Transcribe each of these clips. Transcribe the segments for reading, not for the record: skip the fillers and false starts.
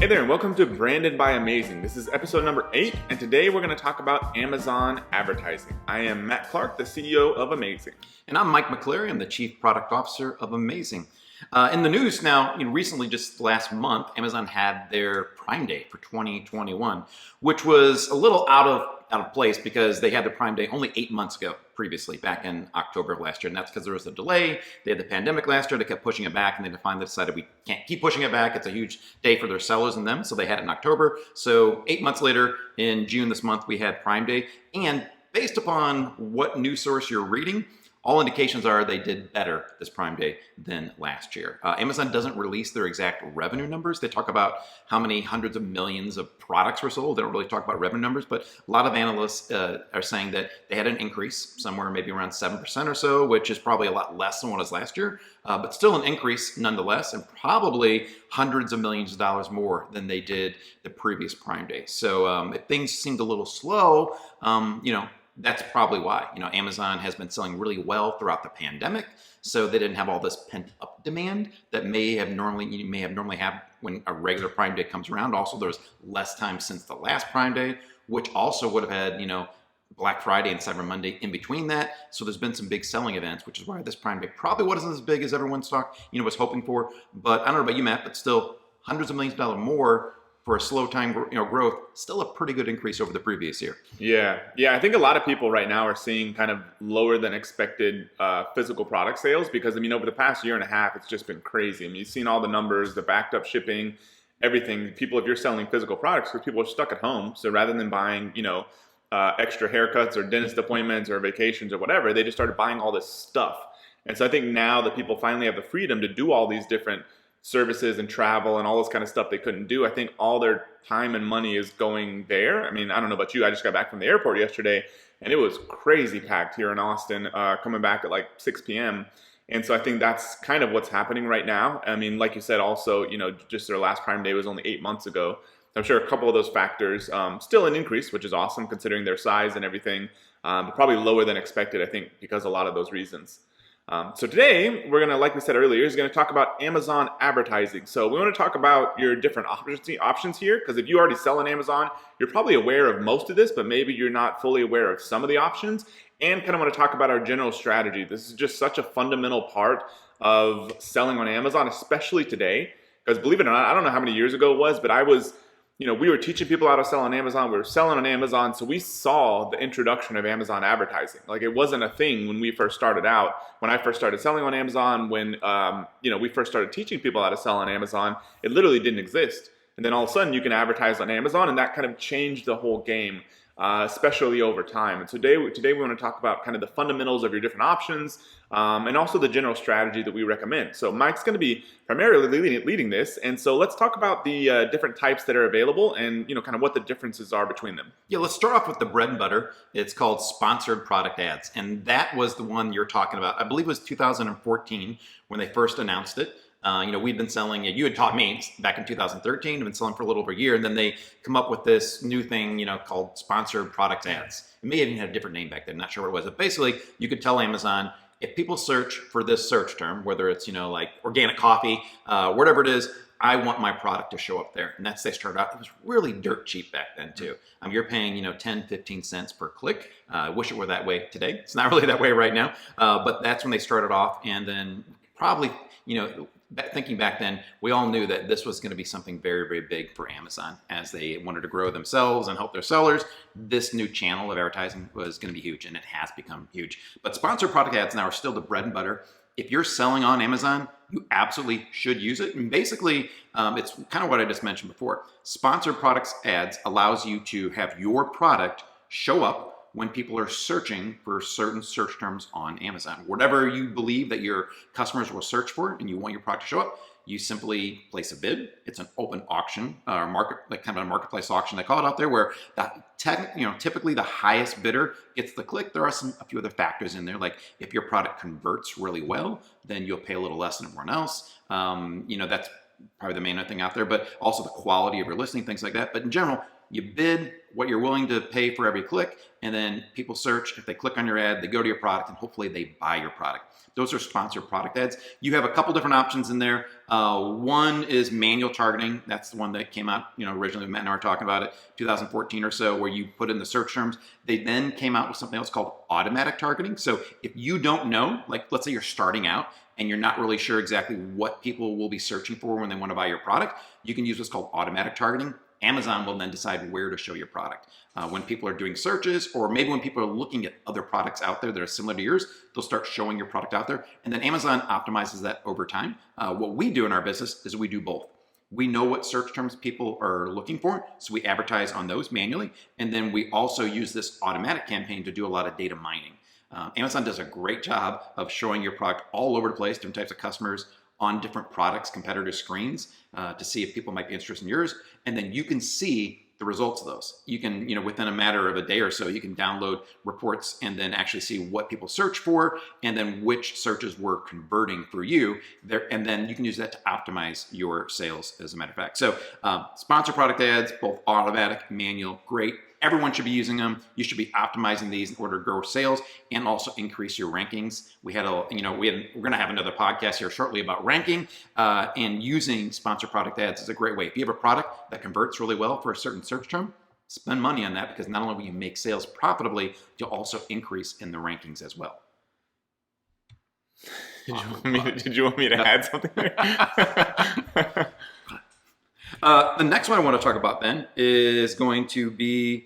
Hey there, and welcome to Branded by Amazing. This is episode number 8, and today we're going to talk about Amazon advertising. I am Matt Clark, the CEO of Amazing. And I'm Mike McCleary. I'm the Chief Product Officer of Amazing. In the news now, recently, just last month, Amazon had their Prime Day for 2021, which was a little out of place because they had their Prime Day only 8 months ago previously, back in October of last year. And that's because there was a delay. They had the pandemic last year. They kept pushing it back, and they finally decided we can't keep pushing it back. It's a huge day for their sellers and them. So they had it in October. So 8 months later, in June this month, we had Prime Day. And based upon what news source you're reading, all indications are they did better this Prime Day than last year. Amazon doesn't release their exact revenue numbers. They talk about how many hundreds of millions of products were sold. They don't really talk about revenue numbers, but a lot of analysts are saying that they had an increase somewhere maybe around 7% or so, which is probably a lot less than what it was last year, but still an increase nonetheless, and probably hundreds of millions of dollars more than they did the previous Prime Day. So if things seemed a little slow, that's probably why. Amazon has been selling really well throughout the pandemic, so they didn't have all this pent-up demand that you may have normally had when a regular Prime Day comes around. Also, there's less time since the last Prime Day, which also would have had, Black Friday and Cyber Monday in between that. So there's been some big selling events, which is why this Prime Day probably wasn't as big as everyone's was hoping for. But I don't know about you, Matt, but still hundreds of millions of dollars more for a slow time growth, still a pretty good increase over the previous year. Yeah. I think a lot of people right now are seeing kind of lower than expected physical product sales because, over the past year and a half, it's just been crazy. You've seen all the numbers, the backed up shipping, everything. People, if you're selling physical products, because people are stuck at home, so rather than buying, extra haircuts or dentist appointments or vacations or whatever, they just started buying all this stuff. And so I think now that people finally have the freedom to do all these different services and travel and all this kind of stuff they couldn't do, I think all their time and money is going there. I don't know about you, I just got back from the airport yesterday and it was crazy packed here in Austin, coming back at like 6 p.m. And so I think that's kind of what's happening right now. Like you said, also, just their last Prime Day was only 8 months ago. I'm sure a couple of those factors, still an increase, which is awesome considering their size and everything, but probably lower than expected, I think, because of a lot of those reasons. So today, we're going to, like we said earlier, is going to talk about Amazon advertising. So we want to talk about your different options here, because if you already sell on Amazon, you're probably aware of most of this, but maybe you're not fully aware of some of the options, and kind of want to talk about our general strategy. This is just such a fundamental part of selling on Amazon, especially today, because believe it or not, I don't know how many years ago it was, but we were teaching people how to sell on Amazon. We were selling on Amazon. So we saw the introduction of Amazon advertising. Like, it wasn't a thing when we first started out. When I first started selling on Amazon, when, we first started teaching people how to sell on Amazon, it literally didn't exist. And then all of a sudden you can advertise on Amazon, and that kind of changed the whole game, especially over time. And today we want to talk about kind of the fundamentals of your different options, and also the general strategy that we recommend. So Mike's going to be primarily leading this. And so let's talk about the different types that are available and, kind of what the differences are between them. Yeah, let's start off with the bread and butter. It's called sponsored product ads. And that was the one you're talking about. I believe it was 2014 when they first announced it. We'd been selling it. You had taught me back in 2013. I've been selling for a little over a year. And then they come up with this new thing, called sponsored product ads. It may have even had a different name back then. Not sure what it was. But basically, you could tell Amazon, if people search for this search term, whether it's, like organic coffee, whatever it is, I want my product to show up there. And that's, they started out, it was really dirt cheap back then too. You're paying, 10, 15 cents per click. I wish it were that way today. It's not really that way right now. But that's when they started off. And then probably, thinking back then, we all knew that this was going to be something very, very big for Amazon as they wanted to grow themselves and help their sellers. This new channel of advertising was going to be huge, and it has become huge. But sponsored product ads now are still the bread and butter. If you're selling on Amazon, you absolutely should use it. And basically, it's kind of what I just mentioned before. Sponsored products ads allows you to have your product show up when people are searching for certain search terms on Amazon. Whatever you believe that your customers will search for and you want your product to show up, you simply place a bid. It's an open auction or market, like kind of a marketplace auction, they call it out there, where typically the highest bidder gets the click. There are a few other factors in there, like if your product converts really well, then you'll pay a little less than everyone else. That's probably the main thing out there, but also the quality of your listing, things like that. But in general, You bid what you're willing to pay for every click, and then people search. If they click on your ad, they go to your product, and hopefully they buy your product. Those are sponsored product ads. You have a couple different options in there. One is manual targeting. That's the one that came out, originally Matt and I were talking about it, 2014 or so, where you put in the search terms. They then came out with something else called automatic targeting. So if you don't know, like let's say you're starting out and you're not really sure exactly what people will be searching for when they want to buy your product, you can use what's called automatic targeting. Amazon will then decide where to show your product. When people are doing searches, or maybe when people are looking at other products out there that are similar to yours, they'll start showing your product out there. And then Amazon optimizes that over time. What we do in our business is we do both. We know what search terms people are looking for, so we advertise on those manually. And then we also use this automatic campaign to do a lot of data mining. Amazon does a great job of showing your product all over the place, different types of customers on different products, competitor screens, to see if people might be interested in yours. And then you can see the results of those. You can, within a matter of a day or so, you can download reports and then actually see what people search for and then which searches were converting for you there. And then you can use that to optimize your sales, as a matter of fact. So sponsored product ads, both automatic, manual, great. Everyone should be using them. You should be optimizing these in order to grow sales and also increase your rankings. We're going to have another podcast here shortly about ranking, and using sponsored product ads is a great way. If you have a product that converts really well for a certain search term, spend money on that, because not only will you make sales profitably, you'll also increase in the rankings as well. Did you want me to add something there? The next one I want to talk about then is going to be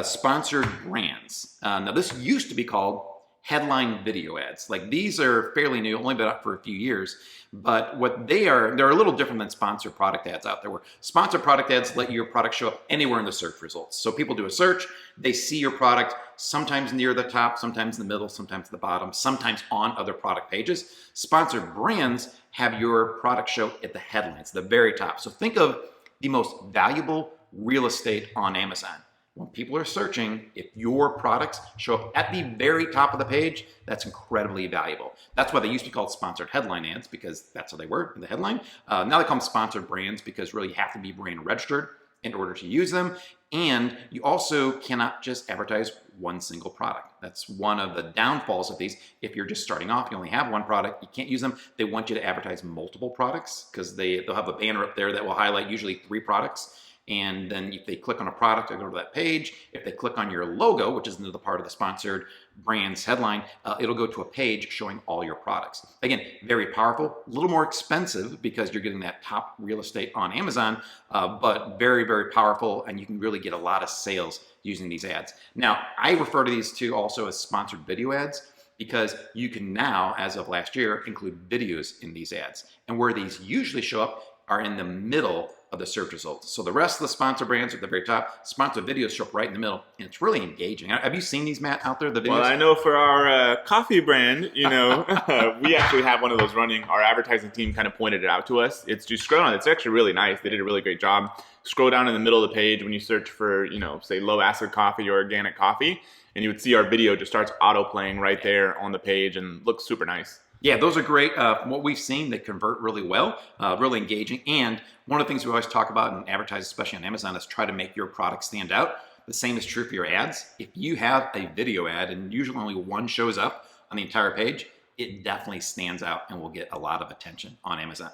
sponsored brands. Now, this used to be called headline video ads. Like, these are fairly new, only been out for a few years. But what they're a little different than sponsored product ads out there, where sponsored product ads let your product show up anywhere in the search results. So people do a search, they see your product sometimes near the top, sometimes in the middle, sometimes the bottom, sometimes on other product pages. Sponsored brands have your product show at the headlines, the very top. So think of the most valuable real estate on Amazon. When people are searching, if your products show up at the very top of the page, that's incredibly valuable. That's why they used to be called sponsored headline ads, because that's how they were in the headline. Now they call them sponsored brands, because really you have to be brand registered in order to use them. And you also cannot just advertise one single product. That's one of the downfalls of these. If you're just starting off, you only have one product, you can't use them. They want you to advertise multiple products, because they'll have a banner up there that will highlight usually 3 products. And then if they click on a product, they'll go to that page. If they click on your logo, which is another part of the sponsored brands headline, it'll go to a page showing all your products. Again, very powerful, a little more expensive because you're getting that top real estate on Amazon, but very, very powerful, and you can really get a lot of sales using these ads. Now, I refer to these two also as sponsored video ads, because you can now, as of last year, include videos in these ads. And where these usually show up are in the middle of the search results. So the rest of the sponsor brands are at the very top. Sponsored videos show up right in the middle, and it's really engaging. Have you seen these, Matt, out there, the videos? Well, I know for our coffee brand, we actually have one of those running. Our advertising team kind of pointed it out to us. It's just scroll on. It's actually really nice. They did a really great job. Scroll down in the middle of the page when you search for, say low acid coffee or organic coffee, and you would see our video just starts auto playing right there on the page and looks super nice. Yeah, those are great. From what we've seen, they convert really well, really engaging. And one of the things we always talk about and advertise, especially on Amazon, is try to make your product stand out. The same is true for your ads. If you have a video ad and usually only one shows up on the entire page, it definitely stands out and will get a lot of attention on Amazon.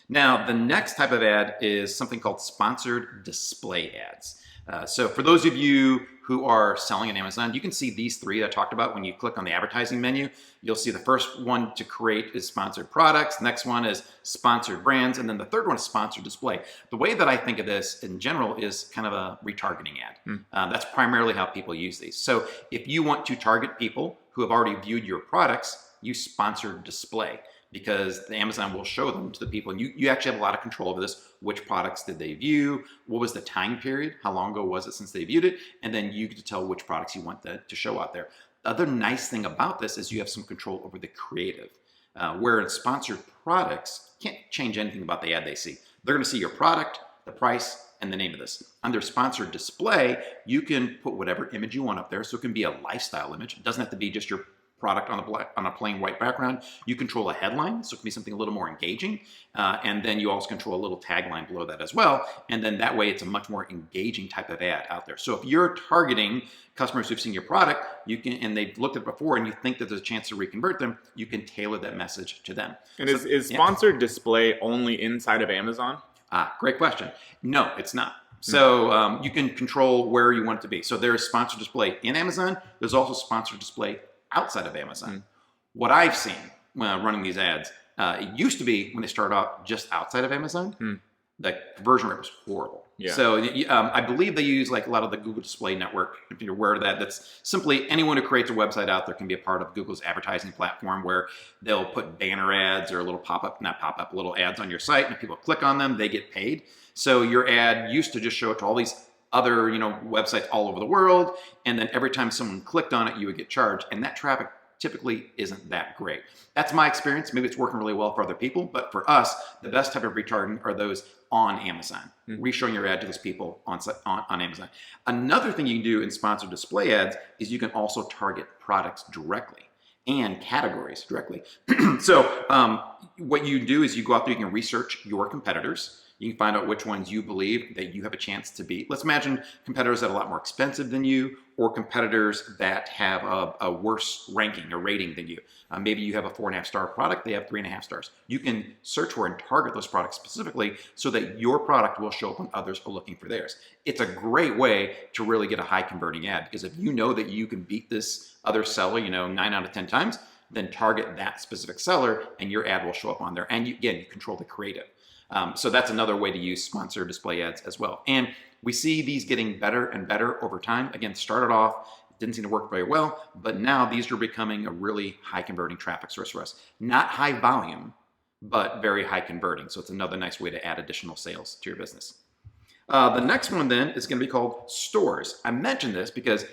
Now, the next type of ad is something called sponsored display ads. So for those of you who are selling on Amazon, you can see these 3 that I talked about. When you click on the advertising menu, you'll see the first one to create is sponsored products. Next one is sponsored brands. And then the third one is sponsored display. The way that I think of this in general is kind of a retargeting ad. That's primarily how people use these. So if you want to target people who have already viewed your products, use sponsored display, because the Amazon will show them to the people. And you actually have a lot of control over this. Which products did they view? What was the time period? How long ago was it since they viewed it? And then you get to tell which products you want to show out there. The other nice thing about this is you have some control over the creative. Where in sponsored products, you can't change anything about the ad they see. They're gonna see your product, the price, and the name of this. Under sponsored display, you can put whatever image you want up there. So it can be a lifestyle image. It doesn't have to be just your product on a plain white background. You control a headline, so it can be something a little more engaging. And then you also control a little tagline below that as well. And then that way it's a much more engaging type of ad out there. So if you're targeting customers who've seen your product, you can, and they've looked at it before and you think that there's a chance to reconvert them, you can tailor that message to them. And so, is sponsored display only inside of Amazon? Great question. No, it's not. So you can control where you want it to be. So there's sponsored display in Amazon. There's also sponsored display outside of Amazon. What I've seen when running these ads, it used to be when they started off just outside of Amazon, the conversion rate was horrible. Yeah. So I believe they use like a lot of the Google Display Network. If you're aware of that, that's simply anyone who creates a website out there can be a part of Google's advertising platform, where they'll put banner ads or a little little ads on your site, and if people click on them, they get paid. So your ad used to just show it to all these other websites all over the world, and then every time someone clicked on it, you would get charged, and that traffic typically isn't that great. That's my experience. Maybe it's working really well for other people, but for us, the best type of retargeting are those on Amazon, re-showing your ad to those people on Amazon. Another thing you can do in sponsored display ads is you can also target products directly and categories directly. So what you do is you go out there, you can research your competitors. You can find out which ones you believe that you have a chance to beat. Let's imagine competitors that are a lot more expensive than you, or competitors that have a worse ranking or rating than you. Maybe you have a 4.5-star product, they have 3.5 stars. You can search for and target those products specifically so that your product will show up when others are looking for theirs. It's a great way to really get a high converting ad, because if you know that you can beat this other seller, 9 out of 10 times, then target that specific seller and your ad will show up on there. And you control the creative. So that's another way to use sponsored display ads as well. And we see these getting better and better over time. Again, started off, didn't seem to work very well, but now these are becoming a really high converting traffic source for us. Not high volume, but very high converting. So it's another nice way to add additional sales to your business. The next one then is going to be called stores. I mentioned this because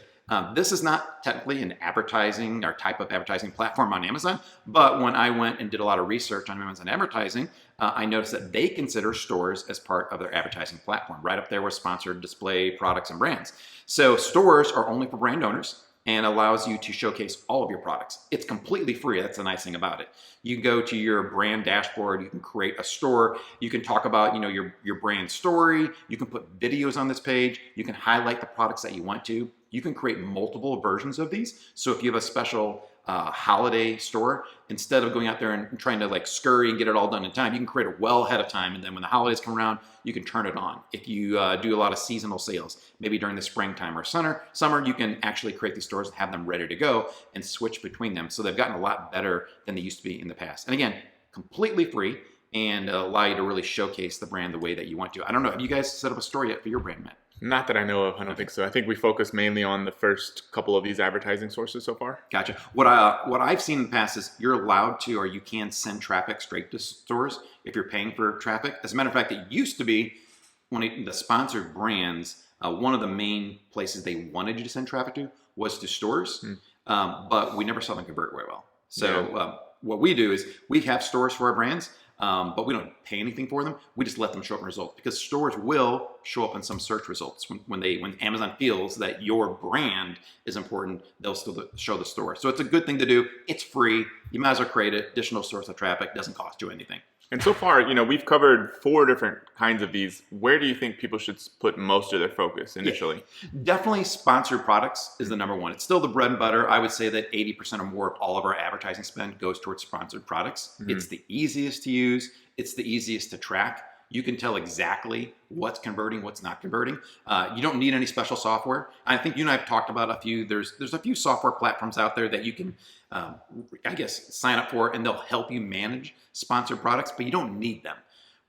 this is not technically an advertising or type of advertising platform on Amazon, but when I went and did a lot of research on Amazon advertising, I noticed that they consider stores as part of their advertising platform, right up there with sponsored display products and brands. So stores are only for brand owners and allows you to showcase all of your products. It's completely free. That's the nice thing about it. You can go to your brand dashboard, you can create a store, you can talk about your brand story, you can put videos on this page, you can highlight the products that you want to. You can create multiple versions of these. So if you have a special holiday store, instead of going out there and trying to scurry and get it all done in time, you can create it well ahead of time. And then when the holidays come around, you can turn it on. If you do a lot of seasonal sales, maybe during the springtime or summer, you can actually create these stores and have them ready to go and switch between them. So they've gotten a lot better than they used to be in the past. And again, completely free and allow you to really showcase the brand the way that you want to. I don't know, have you guys set up a store yet for your brand, Matt? Not that I know of. I don't think so. I think we focus mainly on the first couple of these advertising sources so far. Gotcha. What I've seen in the past is you're allowed to, or you can send traffic straight to stores if you're paying for traffic. As a matter of fact, it used to be the sponsored brands, one of the main places they wanted you to send traffic to was to stores, but we never saw them convert very well. So what we do is we have stores for our brands, but we don't pay anything for them. We just let them show up in results, because stores will show up in some search results. When Amazon feels that your brand is important, they'll still show the store. So it's a good thing to do. It's free. You might as well create an additional source of traffic. Doesn't cost you anything. And so far, we've covered 4 different kinds of these. Where do you think people should put most of their focus initially? Yeah, definitely sponsored products is the number one. It's still the bread and butter. I would say that 80% or more of all of our advertising spend goes towards sponsored products. Mm-hmm. It's the easiest to use. It's the easiest to track. You can tell exactly what's converting, what's not converting. You don't need any special software. I think you and I have talked about a few. There's a few software platforms out there that you can, sign up for, and they'll help you manage sponsored products, but you don't need them.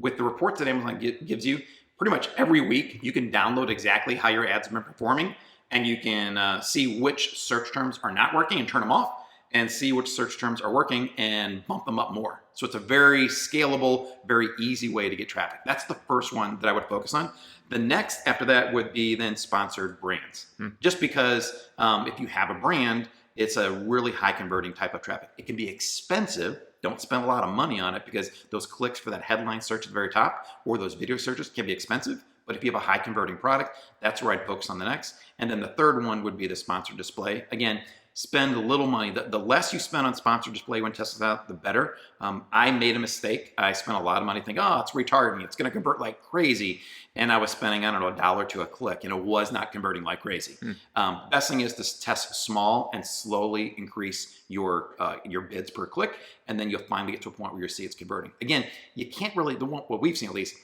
With the reports that Amazon gives you, pretty much every week, you can download exactly how your ads have been performing, and you can see which search terms are not working and turn them off, and see which search terms are working and bump them up more. So it's a very scalable, very easy way to get traffic. That's the first one that I would focus on. The next after that would be then sponsored brands. Just because if you have a brand, it's a really high converting type of traffic. It can be expensive. Don't spend a lot of money on it, because those clicks for that headline search at the very top or those video searches can be expensive. But if you have a high converting product, that's where I'd focus on the next. And then the third one would be the sponsored display. Again, spend a little money. The less you spend on sponsored display when testing this out, the better. I made a mistake. I spent a lot of money thinking, oh, it's retargeting. It's going to convert like crazy. And I was spending, I don't know, $1 to a click, and it was not converting like crazy. Best thing is to test small and slowly increase your bids per click, and then you'll finally get to a point where you see it's converting. Again, you can't really, what we've seen at least,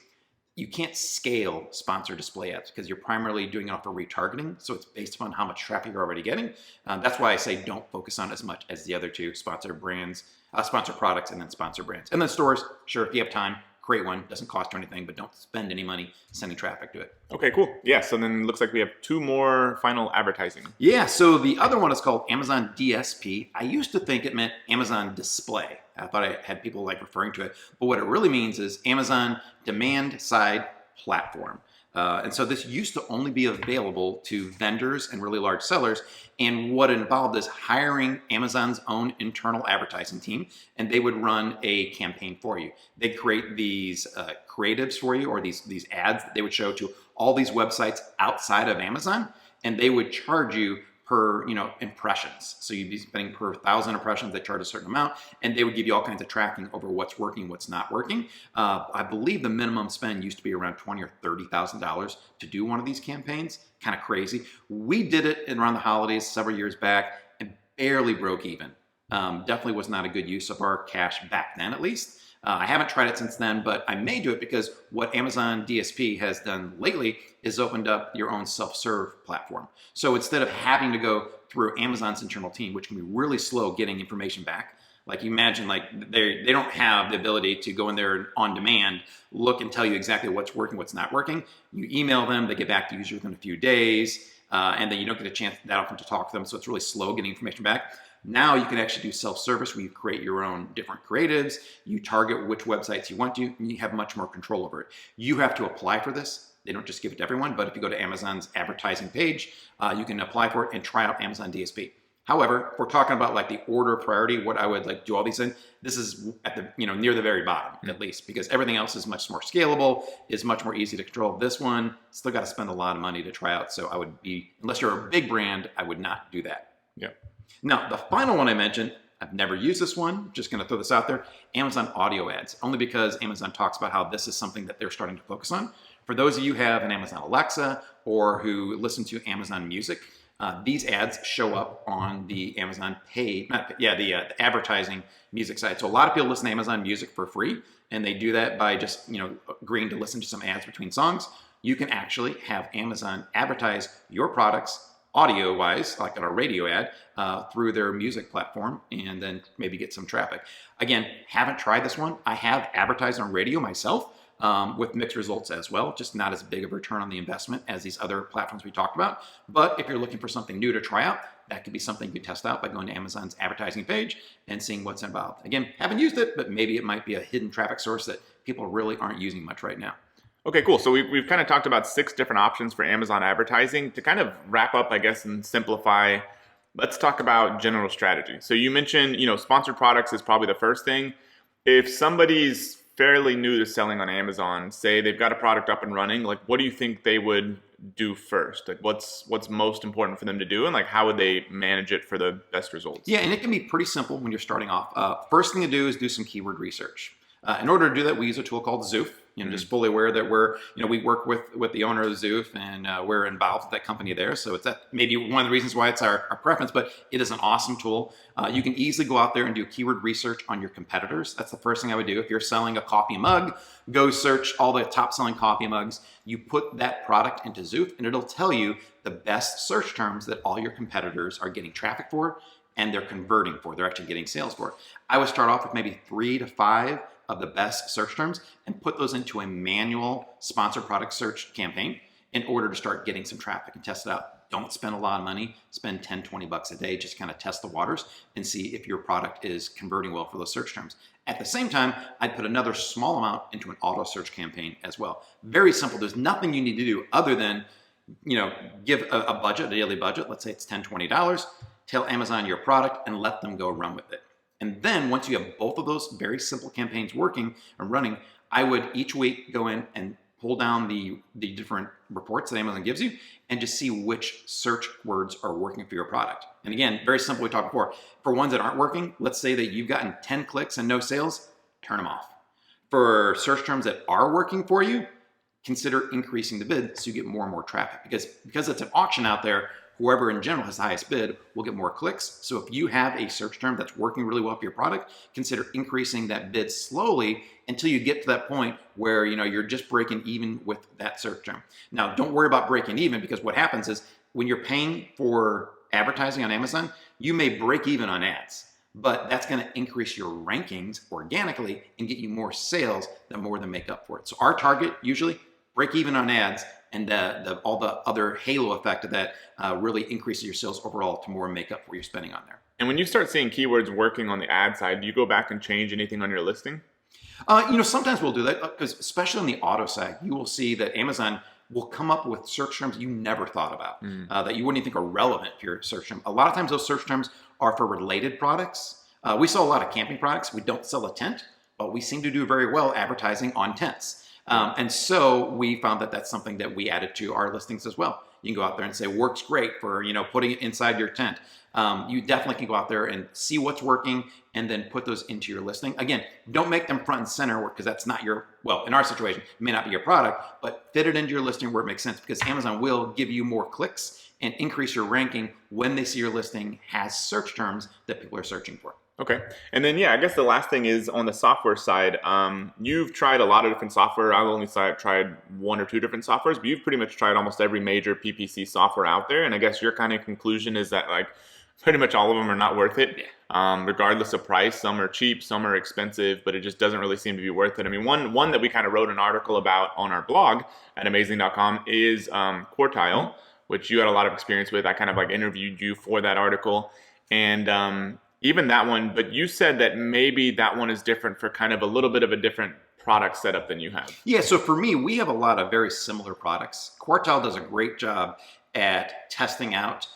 you can't scale sponsored display ads because you're primarily doing it off of retargeting. So it's based upon how much traffic you're already getting. That's why I say don't focus on as much as the other two, sponsored brands, sponsored products, and then sponsored brands. And then stores, sure, if you have time, create one. Doesn't cost you anything, but don't spend any money sending traffic to it. Okay, cool. Yeah, so then it looks like we have 2 more final advertising. Yeah, so the other one is called Amazon DSP. I used to think it meant Amazon Display. I thought I had people like referring to it, but what it really means is Amazon Demand Side Platform. And so this used to only be available to vendors and really large sellers. And what it involved is hiring Amazon's own internal advertising team, and they would run a campaign for you. They create these creatives for you, or these ads that they would show to all these websites outside of Amazon, and they would charge you per impressions. So you'd be spending per 1,000 impressions. They charge a certain amount, and they would give you all kinds of tracking over what's working, what's not working. I believe the minimum spend used to be around $20,000 or $30,000 to do one of these campaigns. Kind of crazy. We did it around the holidays several years back and barely broke even. Definitely was not a good use of our cash back then, at least. I haven't tried it since then, but I may do it because what Amazon DSP has done lately is opened up your own self-serve platform. So instead of having to go through Amazon's internal team, which can be really slow getting information back, like you imagine, like they don't have the ability to go in there on demand, look and tell you exactly what's working, what's not working. You email them, they get back to you within a few days, and then you don't get a chance that often to talk to them, so it's really slow getting information back. Now you can actually do self-service where you create your own different creatives, you target which websites you want to, and you have much more control over it. You have to apply for this. They don't just give it to everyone, but if you go to Amazon's advertising page, you can apply for it and try out Amazon DSP. However, if we're talking about like the order of priority, what I would like do all these in, this is at the near the very bottom at least, because everything else is much more scalable, is much more easy to control. This one still got to spend a lot of money to try out. So I would be, unless you're a big brand, I would not do that. Yeah. Now, the final one I mentioned, I've never used this one, just going to throw this out there, Amazon audio ads, only because Amazon talks about how this is something that they're starting to focus on. For those of you who have an Amazon Alexa or who listen to Amazon Music, these ads show up on the Amazon the advertising music side. So a lot of people listen to Amazon Music for free, and they do that by just agreeing to listen to some ads between songs. You can actually have Amazon advertise your products audio-wise, like on a radio ad, through their music platform, and then maybe get some traffic. Again, haven't tried this one. I have advertised on radio myself with mixed results as well, just not as big of a return on the investment as these other platforms we talked about. But if you're looking for something new to try out, that could be something you could test out by going to Amazon's advertising page and seeing what's involved. Again, haven't used it, but maybe it might be a hidden traffic source that people really aren't using much right now. Okay, cool. So we've kind of talked about 6 different options for Amazon advertising. To kind of wrap up, I guess, and simplify, let's talk about general strategy. So you mentioned, sponsored products is probably the first thing. If somebody's fairly new to selling on Amazon, say they've got a product up and running, like what do you think they would do first? Like what's most important for them to do, and like how would they manage it for the best results? Yeah, and it can be pretty simple when you're starting off. First thing to do is do some keyword research. In order to do that, we use a tool called Zoof. Just fully aware that we work with the owner of Zoof, and we're involved with that company there. So it's that maybe one of the reasons why it's our preference, but it is an awesome tool. You can easily go out there and do keyword research on your competitors. That's the first thing I would do. If you're selling a coffee mug, go search all the top selling coffee mugs. You put that product into Zoof, and it'll tell you the best search terms that all your competitors are getting traffic for, and they're converting for. They're actually getting sales for. I would start off with maybe 3 to 5 of the best search terms and put those into a manual sponsored product search campaign in order to start getting some traffic and test it out. Don't spend a lot of money. Spend 10, 20 bucks a day. Just kind of test the waters and see if your product is converting well for those search terms. At the same time, I'd put another small amount into an auto search campaign as well. Very simple. There's nothing you need to do other than, give a budget, a daily budget. Let's say it's $10, $20. Tell Amazon your product and let them go run with it. And then once you have both of those very simple campaigns working and running, I would each week go in and pull down the different reports that Amazon gives you and just see which search words are working for your product. And again, very simple, we talked before. For ones that aren't working, let's say that you've gotten 10 clicks and no sales, turn them off. For search terms that are working for you, consider increasing the bid so you get more and more traffic. Because it's an auction out there, whoever in general has the highest bid will get more clicks. So if you have a search term that's working really well for your product, consider increasing that bid slowly until you get to that point where you're just breaking even with that search term. Now, don't worry about breaking even, because what happens is when you're paying for advertising on Amazon, you may break even on ads, but that's going to increase your rankings organically and get you more sales that more than make up for it. So our target usually break even on ads, and all the other halo effect of that really increases your sales overall to more make up for what you're spending on there. And when you start seeing keywords working on the ad side, do you go back and change anything on your listing? Sometimes we'll do that, because especially on the auto side, you will see that Amazon will come up with search terms you never thought about, that you wouldn't even think are relevant to your search term. A lot of times those search terms are for related products. We sell a lot of camping products. We don't sell a tent, but we seem to do very well advertising on tents. And so we found that that's something that we added to our listings as well. You can go out there and say, works great for, putting it inside your tent. You definitely can go out there and see what's working and then put those into your listing. Again, don't make them front and center, because that's not in our situation, it may not be your product, but fit it into your listing where it makes sense, because Amazon will give you more clicks and increase your ranking when they see your listing has search terms that people are searching for. Okay. And then, I guess the last thing is on the software side. You've tried a lot of different software. I've only tried 1 or 2 different softwares, but you've pretty much tried almost every major PPC software out there. And I guess your kind of conclusion is that pretty much all of them are not worth it, regardless of price. Some are cheap, some are expensive, but it just doesn't really seem to be worth it. I mean, one that we kind of wrote an article about on our blog at Amazing.com is Quartile, which you had a lot of experience with. I kind of interviewed you for that article. And even that one, but you said that maybe that one is different for kind of a little bit of a different product setup than you have. Yeah, so for me, we have a lot of very similar products. Quartile does a great job at testing out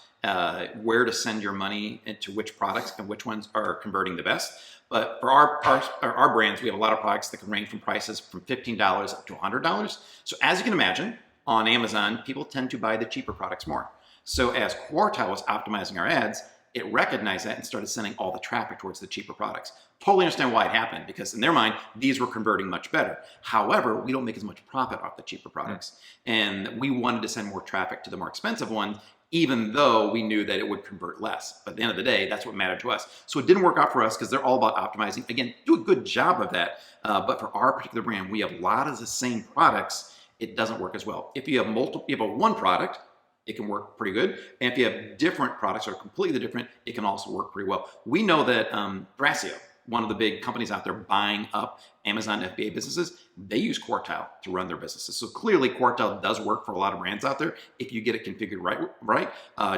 where to send your money into which products and which ones are converting the best. But for our brands, we have a lot of products that can range from prices from $15 up to $100. So as you can imagine, on Amazon, people tend to buy the cheaper products more. So as Quartile was optimizing our ads, it recognized that and started sending all the traffic towards the cheaper products. Totally understand why it happened, because in their mind, these were converting much better. However, we don't make as much profit off the cheaper products. And we wanted to send more traffic to the more expensive ones, even though we knew that it would convert less. But at the end of the day, that's what mattered to us. So it didn't work out for us, because they're all about optimizing. Again, do a good job of that. But for our particular brand, we have a lot of the same products. It doesn't work as well. If you have one product, it can work pretty good. And if you have different products that are completely different, it can also work pretty well. We know that Thrasio, one of the big companies out there buying up Amazon FBA businesses, they use Quartile to run their businesses. So clearly Quartile does work for a lot of brands out there if you get it configured right.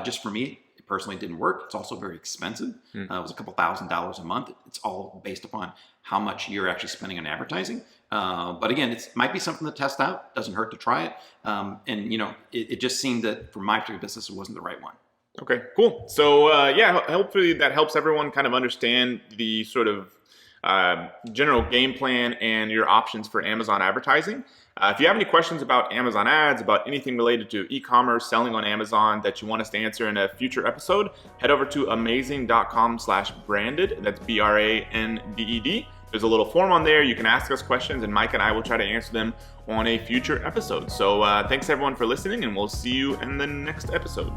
Just for me, it personally didn't work. It's also very expensive. It was a couple $1,000s a month. It's all based upon how much you're actually spending on advertising. But again, it might be something to test out. Doesn't hurt to try it. It just seemed that for my particular business, it wasn't the right one. Okay, cool. So hopefully that helps everyone kind of understand the sort of general game plan and your options for Amazon advertising. If you have any questions about Amazon ads, about anything related to e-commerce, selling on Amazon that you want us to answer in a future episode, head over to Amazing.com/branded. That's BRANDED. There's a little form on there. You can ask us questions, and Mike and I will try to answer them on a future episode. So thanks everyone for listening, and we'll see you in the next episode.